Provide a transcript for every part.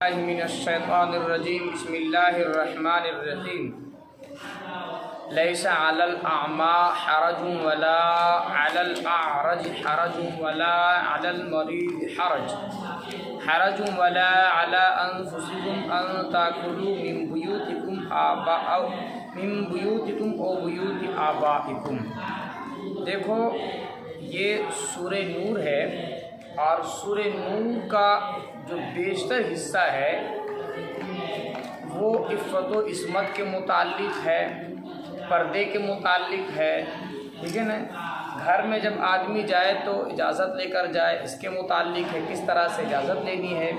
من الشیطان الرجیم بسم اللہ الرحمن الرحیم لیس علی الاعمى حرج ولا علی الاعرج حرج ولا علی المریض حرج ولا علی انفسکم ان تاکلوا من بیوتکم او بیوت آبائکم۔ دیکھو یہ سورہ نور ہے اور سورہ نور کا جو بیشتر حصہ ہے وہ عفت و عصمت کے متعلق ہے، پردے کے متعلق ہے، ٹھیک ہے نا۔ گھر میں جب آدمی جائے تو اجازت لے کر جائے، اس کے متعلق ہے، کس طرح سے اجازت لینی ہے،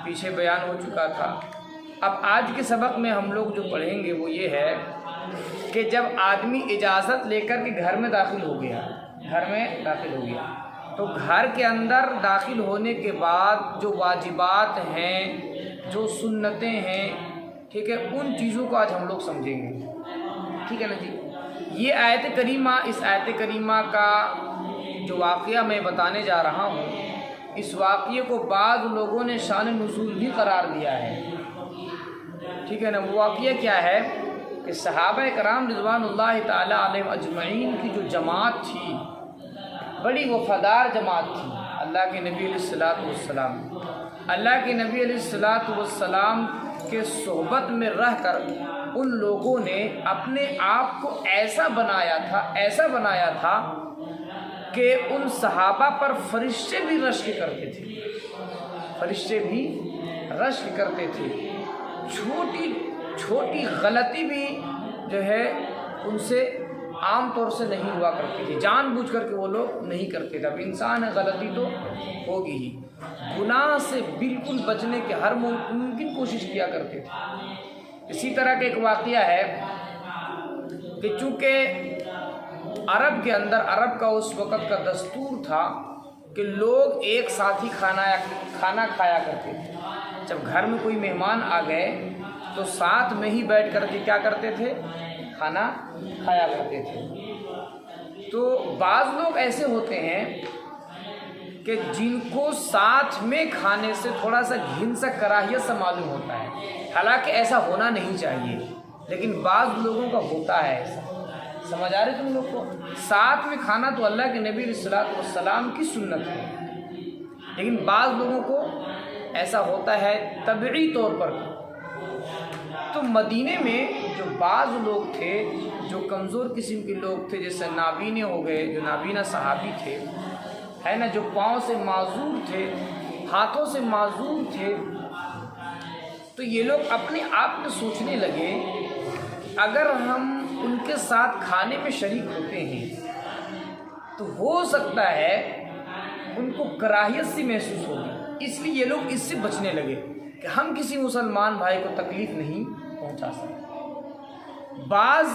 پیچھے بیان ہو چکا تھا۔ اب آج کے سبق میں ہم لوگ جو پڑھیں گے وہ یہ ہے کہ جب آدمی اجازت لے کر کے گھر میں داخل ہو گیا تو گھر کے اندر داخل ہونے کے بعد جو واجبات ہیں، جو سنتیں ہیں، ٹھیک ہے، ان چیزوں کو آج ہم لوگ سمجھیں گے، ٹھیک ہے نا جی۔ یہ آیت کریمہ، اس آیت کریمہ کا جو واقعہ میں بتانے جا رہا ہوں، اس واقعے کو بعض لوگوں نے شان نزول بھی قرار دیا ہے، ٹھیک ہے نا۔ وہ واقعہ کیا ہے کہ صحابہ کرام رضوان اللہ تعالی علیہم اجمعین کی جو جماعت تھی، بڑی وفادار جماعت تھی اللہ کے نبی علیہ السلام کے صحبت میں رہ کر ان لوگوں نے اپنے آپ کو ایسا بنایا تھا کہ ان صحابہ پر فرشتے بھی رشک کرتے تھے، چھوٹی غلطی بھی جو ہے ان سے عام طور سے نہیں ہوا کرتی تھی، جان بوجھ کر کے وہ لوگ نہیں کرتے تھے۔ اب انسان ہے، غلطی تو ہوگی ہی، گناہ سے بالکل بچنے کے ہر ممکن کوشش کیا کرتے تھے۔ اسی طرح کا ایک واقعہ ہے کہ چونکہ عرب کا اس وقت کا دستور تھا کہ لوگ ایک ساتھ ہی کھانا کھایا کرتے تھے۔ جب گھر میں کوئی مہمان آ گئے تو ساتھ میں ہی بیٹھ کر کے کیا کرتے تھے، کھانا کھایا کرتے تھے۔ تو بعض لوگ ایسے ہوتے ہیں کہ جن کو ساتھ میں کھانے سے تھوڑا سا گھن سا کراہیت سا معلوم ہوتا ہے، حالانکہ ایسا ہونا نہیں چاہیے، لیکن بعض لوگوں کا ہوتا ہے ایسا۔ سمجھ آ رہے تم لوگ کو؟ ساتھ میں کھانا تو اللہ کے نبی علیہ السلام کی سنت ہے، لیکن بعض لوگوں کو ایسا ہوتا ہے طبعی طور پر۔ تو مدینے میں جو بعض لوگ تھے جو کمزور قسم کے لوگ تھے، جیسے نابینے ہو گئے، جو نابینا صحابی تھے، ہے نا، جو پاؤں سے معذور تھے، ہاتھوں سے معذور تھے، تو یہ لوگ اپنے آپ میں سوچنے لگے اگر ہم ان کے ساتھ کھانے میں شریک ہوتے ہیں تو ہو سکتا ہے ان کو کراہیت سی محسوس ہوگی، اس لیے یہ لوگ اس سے بچنے لگے کہ ہم کسی مسلمان بھائی کو تکلیف نہیں پہنچا سکتے۔ بعض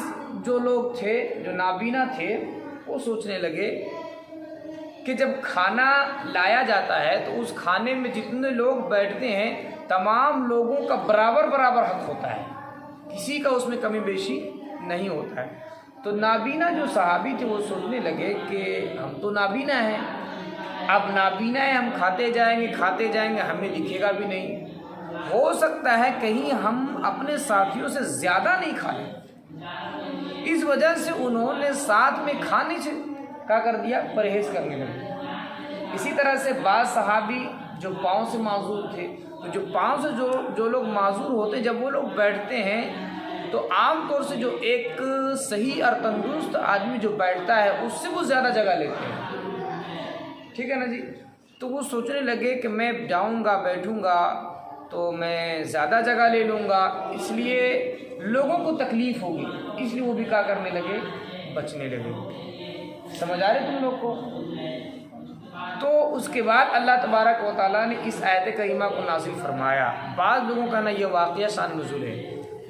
جو لوگ تھے جو نابینا تھے وہ سوچنے لگے کہ جب کھانا لایا جاتا ہے تو اس کھانے میں جتنے لوگ بیٹھتے ہیں تمام لوگوں کا برابر حق ہوتا ہے، کسی کا اس میں کمی بیشی نہیں ہوتا ہے۔ تو نابینا جو صحابی تھے وہ سوچنے لگے کہ ہم تو نابینا ہیں، اب نابینا ہے، ہم کھاتے جائیں گے، ہمیں دکھے گا بھی نہیں، ہو سکتا ہے کہیں ہم اپنے ساتھیوں سے زیادہ نہیں کھا لیں۔ اس وجہ سے انہوں نے ساتھ میں کھانے سے کیا کر دیا، پرہیز کرنے لگے۔ اسی طرح سے بعض صحابی جو پاؤں سے معذور تھے، تو جو پاؤں سے جو لوگ معذور ہوتے ہیں، جب وہ لوگ بیٹھتے ہیں تو عام طور سے جو ایک صحیح اور تندرست آدمی جو بیٹھتا ہے اس سے وہ زیادہ جگہ لیتے ہیں، ٹھیک ہے نا جی۔ تو وہ سوچنے لگے کہ میں جاؤں گا، بیٹھوں گا تو میں زیادہ جگہ لے لوں گا، اس لیے لوگوں کو تکلیف ہوگی، اس لیے وہ بھی کیا کرنے لگے، بچنے لگے۔ سمجھ آ رہے تم لوگ کو؟ تو اس کے بعد اللہ تبارک و تعالیٰ نے اس آیت کریمہ کو نازل فرمایا۔ بعض لوگوں کا نا یہ واقعہ شان نزول ہے،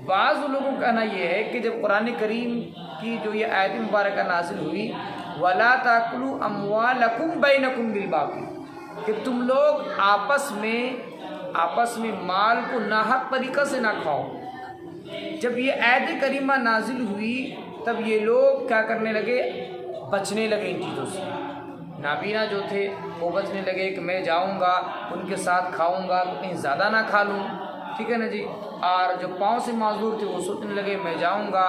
بعض لوگوں کا نا یہ ہے کہ جب قرآن کریم کی جو یہ آیت مبارکہ نازل ہوئی، وَلَا تَأْكُلُوا أَمْوَالَكُمْ بَيْنَكُمْ بِالْبَاطِلِ، کہ تم لوگ آپس میں مال کو ناحق طریقہ سے نہ کھاؤ۔ جب یہ آیت کریمہ نازل ہوئی تب یہ لوگ کیا کرنے لگے، بچنے لگے ان چیزوں سے، نابینا جو تھے وہ بچنے لگے کہ میں جاؤں گا ان کے ساتھ کھاؤں گا تو کہیں زیادہ نہ کھا لوں، ٹھیک ہے نا جی۔ اور جو پاؤں سے معذور تھے وہ سوچنے لگے میں جاؤں گا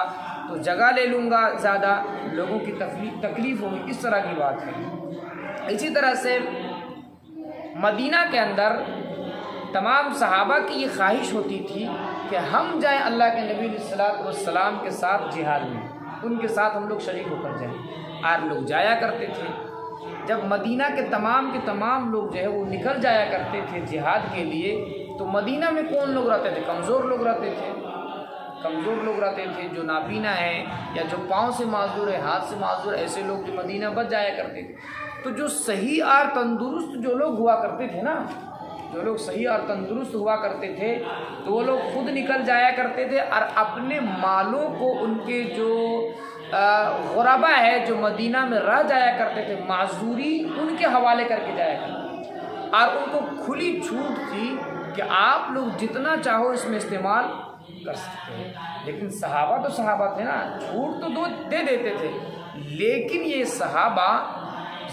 تو جگہ لے لوں گا زیادہ، لوگوں کی تکلیف ہوگی، اس طرح کی بات ہے۔ اسی طرح سے مدینہ کے اندر تمام صحابہ کی یہ خواہش ہوتی تھی کہ ہم جائیں اللہ کے نبی علیہ الصلوۃ والسلام کے ساتھ جہاد میں، ان کے ساتھ ہم لوگ شریک ہو کر جائیں، اور لوگ جایا کرتے تھے۔ جب مدینہ کے تمام لوگ جو ہے وہ نکل جایا کرتے تھے جہاد کے لیے، تو مدینہ میں کون لوگ رہتے تھے؟ کمزور لوگ رہتے تھے، کمزور لوگ رہتے تھے، جو نابینا ہیں یا جو پاؤں سے معذور ہے، ہاتھ سے معذور، ایسے لوگ جو مدینہ بچ جایا کرتے تھے۔ تو جو صحیح اور تندرست جو لوگ ہوا کرتے تھے نا، جو لوگ صحیح اور تندرست ہوا کرتے تھے تو وہ لوگ خود نکل جایا کرتے تھے اور اپنے مالوں کو ان کے جو غربا ہے جو مدینہ میں رہ جایا کرتے تھے، معذوری، ان کے حوالے کر کے جایا کرتے تھے، اور ان کو کھلی چھوٹ تھی کہ آپ لوگ جتنا چاہو اس میں استعمال کر سکتے ہیں۔ لیکن صحابہ تو صحابہ تھے نا، چھوٹ تو دے دیتے تھے، لیکن یہ صحابہ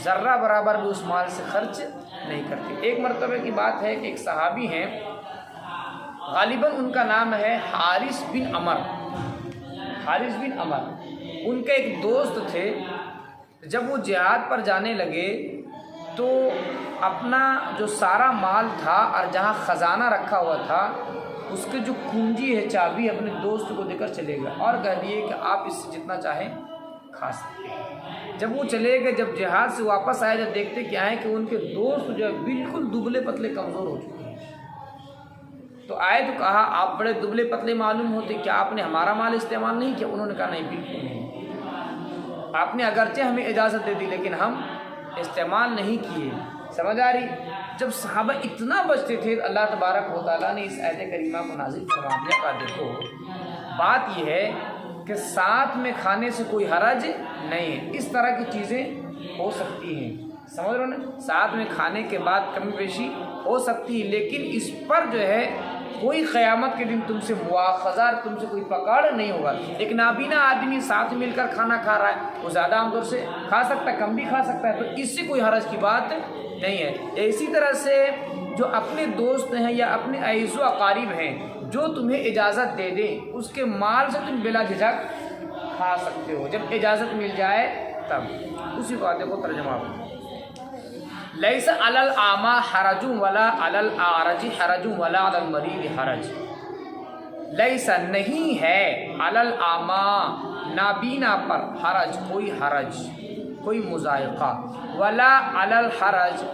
ذرہ برابر بھی اس مال سے خرچ نہیں کرتے۔ ایک مرتبہ کی بات ہے کہ ایک صحابی ہیں، غالباً ان کا نام ہے حارث بن عمر، حارث بن عمر، ان کے ایک دوست تھے۔ جب وہ جہاد پر جانے لگے تو اپنا جو سارا مال تھا اور جہاں خزانہ رکھا ہوا تھا اس کے جو کنجی ہے، چابی، اپنے دوست کو دے کر چلے گئے اور کہہ دیے کہ آپ اس سے جتنا چاہیں کھا سکتے ہیں۔ جب وہ چلے گئے، جب جہاد سے واپس آئے، جب دیکھتے کیا ہے کہ ان کے دوست جو ہے بالکل دبلے پتلے کمزور ہو چکے ہیں، تو آئے تو کہا آپ بڑے دبلے پتلے معلوم ہوتے، کیا آپ نے ہمارا مال استعمال نہیں کیا؟ انہوں نے کہا نہیں، بالکل نہیں، آپ نے اگرچہ ہمیں اجازت دے دی لیکن ہم استعمال نہیں کیے۔ سمجھ آ رہی؟ جب صحابہ اتنا بچتے تھے، اللہ تبارک و تعالیٰ نے اس آیت کریمہ کو نازل فرما دیا۔ کا دیکھو بات یہ ہے کہ ساتھ میں کھانے سے کوئی حرج نہیں ہے، اس طرح کی چیزیں ہو سکتی ہیں، سمجھ رہے ہو نا، ساتھ میں کھانے کے بعد کمی بیشی ہو سکتی ہے، لیکن اس پر جو ہے کوئی قیامت کے دن تم سے مواخذہ، تم سے کوئی پکڑ نہیں ہوگا۔ ایک نابینا آدمی ساتھ مل کر کھانا کھا رہا ہے، وہ زیادہ عام طور سے کھا سکتا ہے، کم بھی کھا سکتا ہے، تو اس سے کوئی حرج کی بات نہیں ہے۔ اسی طرح سے جو اپنے دوست ہیں یا اپنے اعز و اقارب ہیں، جو تمہیں اجازت دے دیں، اس کے مال سے تم بلا جھجک کھا سکتے ہو، جب اجازت مل جائے تب۔ اسی بات کو ترجمہ لیس علی الاعمی حرج ولا علی الاعرج حرج ولا علی المریض حرج۔ لیس نہیں ہے، علی الاعمی نابینا پر، حرج کوئی حرج، کوئی مضائقہ، ولا علی الحرج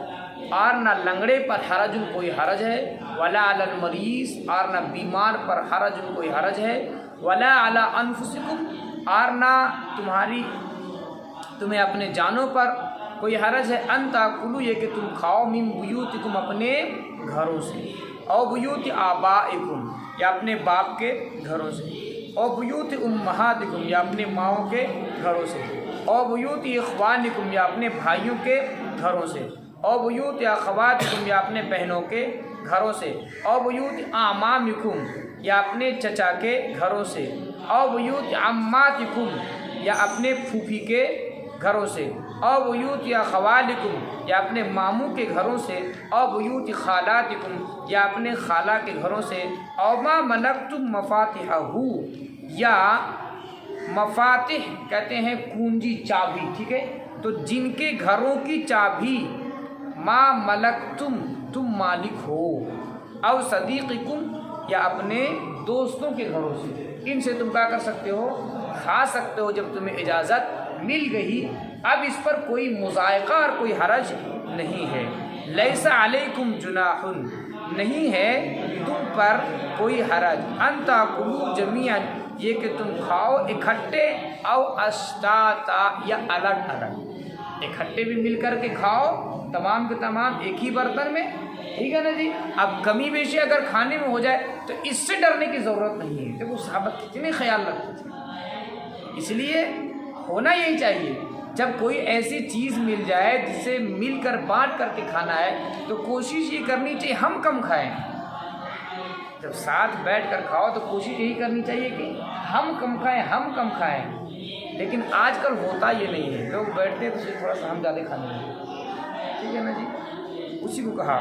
اور نہ لنگڑے پر حرج کوئی حرج ہے، ولا علی المریض اور نہ بیمار پر حرج کوئی حرج ہے، ولا علی انفسکم اور نہ تمہیں اپنے جانوں پر کوئی حرج ہے، ان تاکلوا یہ کہ تم کھاؤ، من بیوتکم اپنے گھروں سے، او بیوت آبائکم یا اپنے باپ کے گھروں سے، او بیوت امہاتکم یا اپنے ماؤں کے گھروں سے، او بیوت اخوانکم یا اپنے بھائیوں کے گھروں سے، او بیوت اخواتکم یا اپنے بہنوں کے گھروں سے، او بیوت اعمامکم یا اپنے چچا کے گھروں سے، او بیوت عماتکم یا اپنے پھوپھی کے گھروں سے، او بیوت یا خوالکم یا اپنے ماموں کے گھروں سے، او بیوت خالاتکم یا اپنے خالہ کے گھروں سے، او ما ملکتم مفاتحہ یا مفاتح کہتے ہیں کنجی، چابی، ٹھیک ہے، تو جن کے گھروں کی چابی، ما ملکتم تم مالک ہو، او صدیقکم یا اپنے دوستوں کے گھروں سے، ان سے تم کیا کر سکتے ہو؟ کھا سکتے ہو جب تمہیں اجازت مل گئی۔ اب اس پر کوئی مضائقہ اور کوئی حرج نہیں ہے۔ لیس علیکم جناح نہیں ہے تم پر کوئی حرج، ان تاکلوا جمیعا یہ کہ تم کھاؤ اکٹھے، او اشتاتا یا الگ الگ، اکٹھے بھی مل کر کے کھاؤ، تمام کے تمام ایک ہی برتن میں، ٹھیک ہے نا جی۔ اب کمی بیشی اگر کھانے میں ہو جائے تو اس سے ڈرنے کی ضرورت نہیں ہے، دیکھو صحابہ کتنے خیال رکھتے تھے۔ اس لیے ہونا یہی چاہیے، جب کوئی ایسی چیز مل جائے جس سے مل کر بانٹ کر کے کھانا ہے تو کوشش یہ کرنی چاہیے ہم کم کھائیں۔ جب ساتھ بیٹھ کر کھاؤ تو کوشش یہی کرنی چاہیے کہ ہم کم کھائیں، ہم کم کھائیں، لیکن آج کل ہوتا یہ نہیں ہے، لوگ بیٹھتے ہیں تو صرف تھوڑا سا ہم زیادہ کھانے لگے، ٹھیک ہے نا جی، اسی کو کہا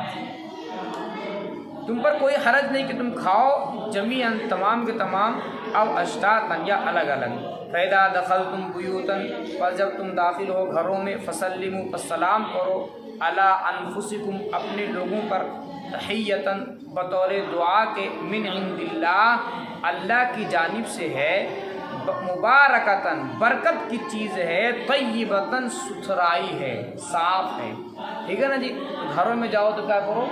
تم پر کوئی حرج نہیں کہ تم کھاؤ جمیعاً تمام کے تمام، او اشتاتاً یا الگ الگ۔ فَإِذَا دَخَلْتُمْ بُيُوتًا، پر جب تم داخل ہو گھروں میں، فَسَلِّمُوا، پس سلام کرو، عَلَىٰ أَنفُسِكُمْ، اپنے لوگوں پر، تحیّةً، بطور دعا کے، من عند اللہ، اللہ کی جانب سے ہے، مبارکتاً، برکت کی چیز ہے، طیبتاً، ستھرائی ہے، صاف ہے، ٹھیک ہے نا جی۔ گھروں میں جاؤ تو کیا کرو؟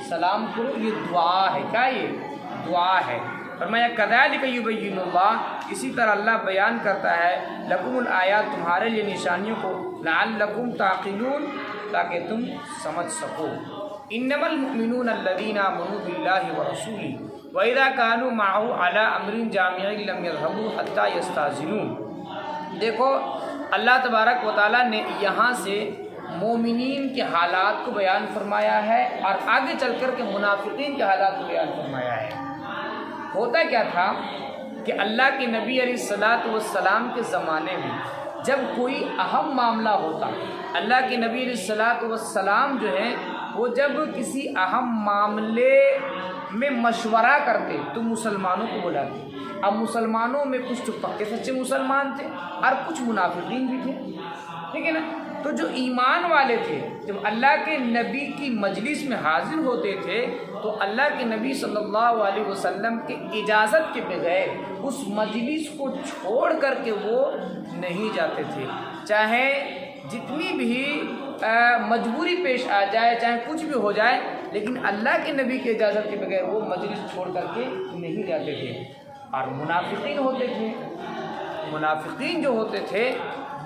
سلام کرو، یہ دعا ہے، کیا یہ دعا ہے۔ فرمایا کذالک یبین اللہ، اسی طرح اللہ بیان کرتا ہے، لکم الآیات، تمہارے لیے نشانیوں کو، لعلکم تعقلون، تاکہ تم سمجھ سکو۔ انما المؤمنون الذین آمنوا باللہ ورسولہ وَإِذَا كَانُوا مَعَهُ عَلَىٰ أَمْرٍ جَامِعٍ لَمْ يَذْهَبُوا حَتَّىٰ يَسْتَأْذِنُوهُ۔ دیکھو اللہ تبارک و تعالیٰ نے یہاں سے مومنین کے حالات کو بیان فرمایا ہے، اور آگے چل کر کے منافقین کے حالات کو بیان فرمایا ہے۔ ہوتا کیا تھا کہ اللہ کے نبی علیہ الصلاۃ والسلام کے زمانے میں جب کوئی اہم معاملہ ہوتا، اللہ کے نبی علیہ الصلاۃ والسلام جو ہے وہ جب کسی اہم معاملے میں مشورہ کرتے تو مسلمانوں کو بلاتے۔ اب مسلمانوں میں کچھ تو پکے سچے مسلمان تھے اور کچھ منافقین بھی تھے، ٹھیک ہے نا۔ تو جو ایمان والے تھے جب اللہ کے نبی کی مجلس میں حاضر ہوتے تھے تو اللہ کے نبی صلی اللہ علیہ وسلم کے اجازت کے بغیر اس مجلس کو چھوڑ کر کے وہ نہیں جاتے تھے، چاہے جتنی بھی مجبوری پیش آ جائے، چاہے کچھ بھی ہو جائے، لیکن اللہ کے نبی کی اجازت کے بغیر وہ مجلس چھوڑ کر کے نہیں جاتے تھے۔ اور منافقین ہوتے تھے، منافقین جو ہوتے تھے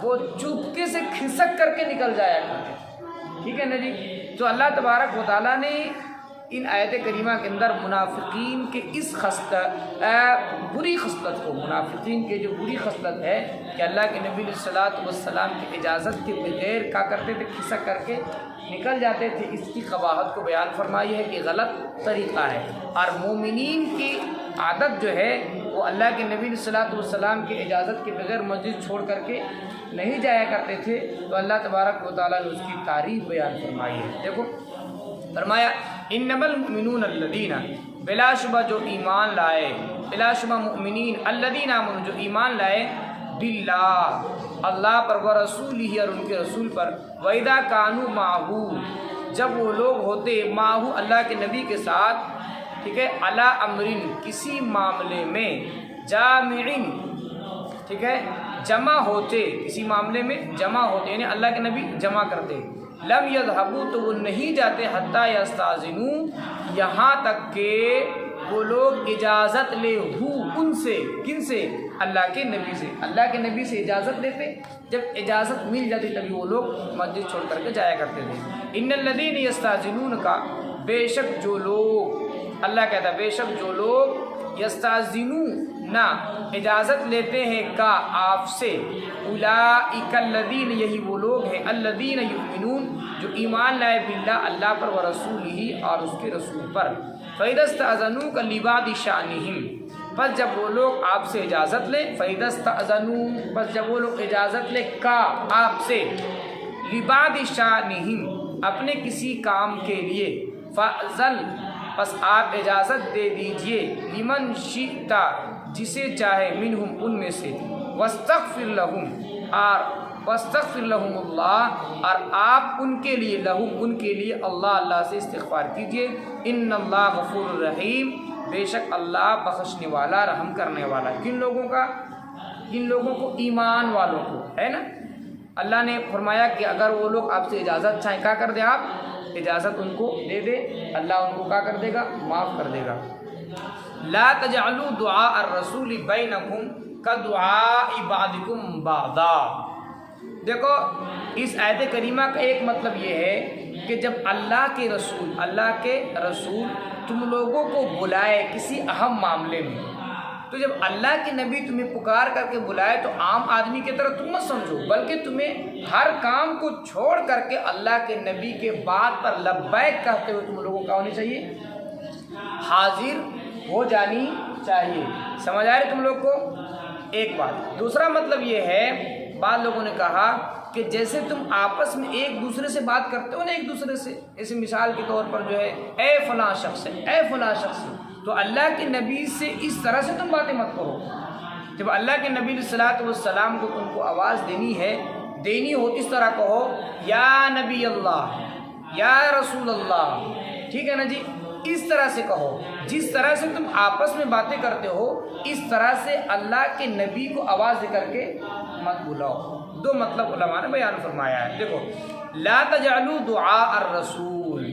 وہ چپکے سے کھسک کر کے نکل جایا کرتے تھے، ٹھیک ہے نا جی۔ تو اللہ تبارک و تعالیٰ نے ان آیت کریمہ کے اندر منافقین کے اس بری خصلت کو، منافقین کے جو بری خصلت ہے کہ اللہ کے نبی علیہ الصلاۃ والسلام کی اجازت کے بغیر کیا کرتے تھے؟ کھسک کر کے نکل جاتے تھے، اس کی قباحت کو بیان فرمائی ہے کہ غلط طریقہ ہے۔ اور مومنین کی عادت جو ہے وہ اللہ کے نبی علیہ الصلاۃ والسلام کی اجازت کے بغیر مسجد چھوڑ کر کے نہیں جایا کرتے تھے، تو اللہ تبارک و تعالیٰ نے اس کی تعریف بیان فرمائی ہے۔ دیکھو فرمایا انما المؤمنون الذین، بلا شبہ جو ایمان لائے، بلا شبہ مؤمنین الذین آمنوا، جو ایمان لائے، باللہ، اللہ پر، ورسولہ، اور ان کے رسول پر، وَإِذَا كَانُوا مَعَهُ، جب وہ لوگ ہوتے معہو، اللہ کے نبی کے ساتھ، ٹھیک ہے، علی امرن، کسی معاملے میں، جامعن، ٹھیک ہے، جمع ہوتے، کسی معاملے میں جمع ہوتے، یعنی اللہ کے نبی جمع کرتے، لم یذهبوا، تو وہ نہیں جاتے، حتی یستاذنوا، یہاں تک کہ وہ لوگ اجازت لے ہو ان سے، کن سے؟ اللہ کے نبی سے، اللہ کے نبی سے اجازت لیتے، جب اجازت مل جاتی تبھی وہ لوگ مسجد چھوڑ کر کے جایا کرتے تھے۔ ان الذین یستاذنون کا، بے شک جو لوگ، اللہ کہتا ہے بے شک جو لوگ، یستاذنون، اجازت لیتے ہیں کا آپ سے، اولئک الذین، یہی وہ لوگ ہیں، الذین یؤمنون، جو ایمان لائے، باللہ، اللہ پر، ورسولہ، اور اس کے رسول پر، فَإِذَا اسْتَأْذَنُوكَ لِبَعْضِ شَأْنِهِمْ، پس جب وہ لوگ آپ سے اجازت لیں، فَإِذَا اسْتَأْذَنُوا، پس جب وہ لوگ اجازت لیں کا آپ سے، لِبَعْضِ شَأْنِهِمْ، اپنے کسی کام کے لیے، فَأْذَن، پس آپ اجازت دے دیجئے، لمن شئت، جسے چاہے، منہم، ان میں سے، واستغفر لہم، اور واستغفر لہم اللہ، اور آپ ان کے لیے، لہم، ان کے لیے، اللہ سے استغفار کیجئے، ان اللہ غفور الرحیم، بے شک اللہ بخشنے والا، رحم کرنے والا۔ کن لوگوں کا؟ کن لوگوں کو؟ ایمان والوں کو، ہے نا۔ اللہ نے فرمایا کہ اگر وہ لوگ آپ سے اجازت چاہیں، کیا کر دیں آپ؟ اجازت ان کو دے دے، اللہ ان کو کیا کر دے گا؟ معاف کر دے گا۔ لا تجعلوا دعاء الرسول بینکم کدعاء بعضکم بعضا، دیکھو اس آیت کریمہ کا ایک مطلب یہ ہے کہ جب اللہ کے رسول تم لوگوں کو بلائے کسی اہم معاملے میں، تو جب اللہ کے نبی تمہیں پکار کر کے بلائے تو عام آدمی کی طرح تم مت سمجھو، بلکہ تمہیں ہر کام کو چھوڑ کر کے اللہ کے نبی کے بات پر لبیک کہتے ہوئے تم لوگوں کا ہونی چاہیے، حاضر ہو جانی چاہیے۔ سمجھ آ رہی تم لوگ کو؟ ایک بات۔ دوسرا مطلب یہ ہے بعض لوگوں نے کہا کہ جیسے تم آپس میں ایک دوسرے سے بات کرتے ہو نا ایک دوسرے سے، ایسے مثال کے طور پر جو ہے اے فلاں شخص ہے، اے فلاں شخص ہے، تو اللہ کے نبی سے اس طرح سے تم باتیں مت کرو۔ جب اللہ کے نبی صلی اللہ علیہ وسلم کو تم کو آواز دینی ہو اس طرح کہو، یا نبی اللہ، یا رسول اللہ، ٹھیک ہے نا جی، اس طرح سے کہو، جس طرح سے تم آپس میں باتیں کرتے ہو اس طرح سے اللہ کے نبی کو آواز دے کر کے مت بلاؤ۔ دو مطلب علماء نے بیان فرمایا ہے۔ دیکھو، لا تجعلوا دعاء الرسول،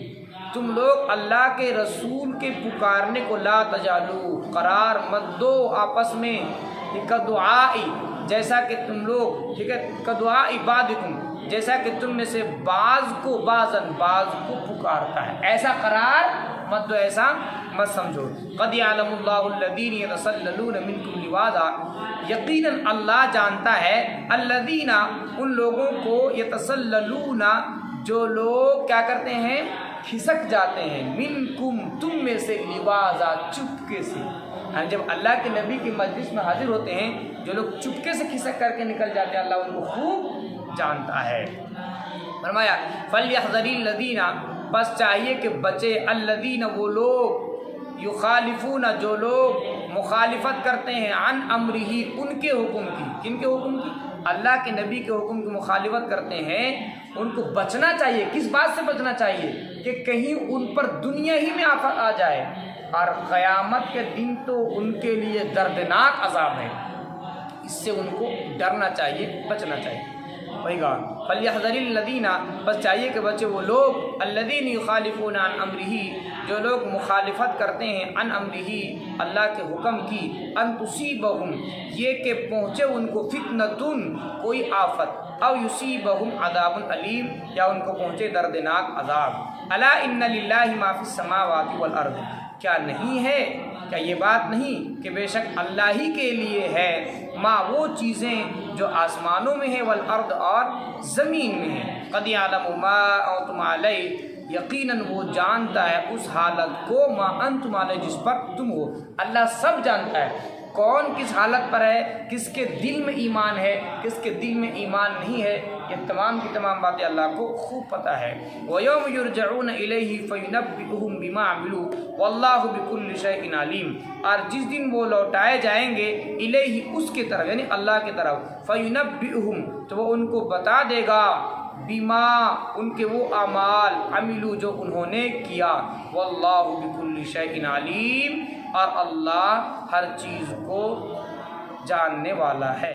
تم لوگ اللہ کے رسول کے پکارنے کو لا تجعلوا، قرار مت دو آپس میں، کدعائی، جیسا کہ تم لوگ، ٹھیک ہے، کدعائی بعضکم، جیسا کہ تم میں سے بعض کو بعض کو پکارتا ہے، ایسا قرار مت دو، ایسا مت سمجھو۔ قد یعلم اللہ الذین یتسللون منکم لواذا، یقیناً اللہ جانتا ہے الذین، ان لوگوں کو، یتسللون، جو لوگ کیا کرتے ہیں، کھسک جاتے ہیں، منکم، تم میں سے، لواذا، چپکے سے، یعنی جب اللہ کے نبی کی مجلس میں حاضر ہوتے ہیں جو لوگ چپکے سے کھسک کر کے نکل جاتے ہیں اللہ ان کو خوب جانتا ہے۔ فرمایا فَلْيَحْذَرِ الَّذِينَ، بس چاہیے کہ بچے، الذین، وہ لوگ، یخالفون، جو لوگ مخالفت کرتے ہیں، عن امرہ، ان کے حکم کی، کن کے حکم کی، اللہ کے نبی کے حکم کی مخالفت کرتے ہیں، ان کو بچنا چاہیے۔ کس بات سے بچنا چاہیے؟ کہ کہیں ان پر دنیا ہی میں آفت آ جائے اور قیامت کے دن تو ان کے لیے دردناک عذاب ہے، اس سے ان کو ڈرنا چاہیے، بچنا چاہیے۔ وہی کہا فَلْيَحْذَرِ الَّذِينَ، بس چاہیے کہ بچے وہ لوگ، الَّذِينَ يُخَالِفُونَ عَنْ أَمْرِهِ، جو لوگ مخالفت کرتے ہیں، عن امرہ، اللہ کے حکم کی، ان تصیبہم، یہ کہ پہنچے ان کو، فتنۃ، کوئی آفت، او یصیبہم عذاب علیم، یا ان کو پہنچے دردناک عذاب۔ الا ان للہ ما فی السماوات والارض، کیا نہیں ہے، کیا یہ بات نہیں کہ بے شک اللہ ہی کے لیے ہے، ما، وہ چیزیں جو آسمانوں میں ہیں، والارض، اور زمین میں ہیں۔ قد یعلم ما انتم علیہ، یقیناً وہ جانتا ہے اس حالت کو، ما انتم علیہ، جس پر تم ہو، اللہ سب جانتا ہے کون کس حالت پر ہے، کس کے دل میں ایمان ہے، کس کے دل میں ایمان نہیں ہے، یہ تمام کی تمام باتیں اللہ کو خوب پتہ ہے۔ وَيَوْمَ يُرْجَعُونَ إِلَيْهِ فَيُنَبِّئُهُم بِمَا عَمِلُوا وَاللَّهُ بِكُلِّ شَيْءٍ عَلِيمٌ، اور جس دن وہ لوٹائے جائیں گے، الیہ، اس کی طرف، یعنی اللہ کی طرف، فَيُنَبِّئُهُم، تو وہ ان کو بتا دے گا، بما، ان کے وہ اعمال، عملو، جو انہوں نے کیا، واللہ بکل شیء علیم، اور اللہ ہر چیز کو جاننے والا ہے۔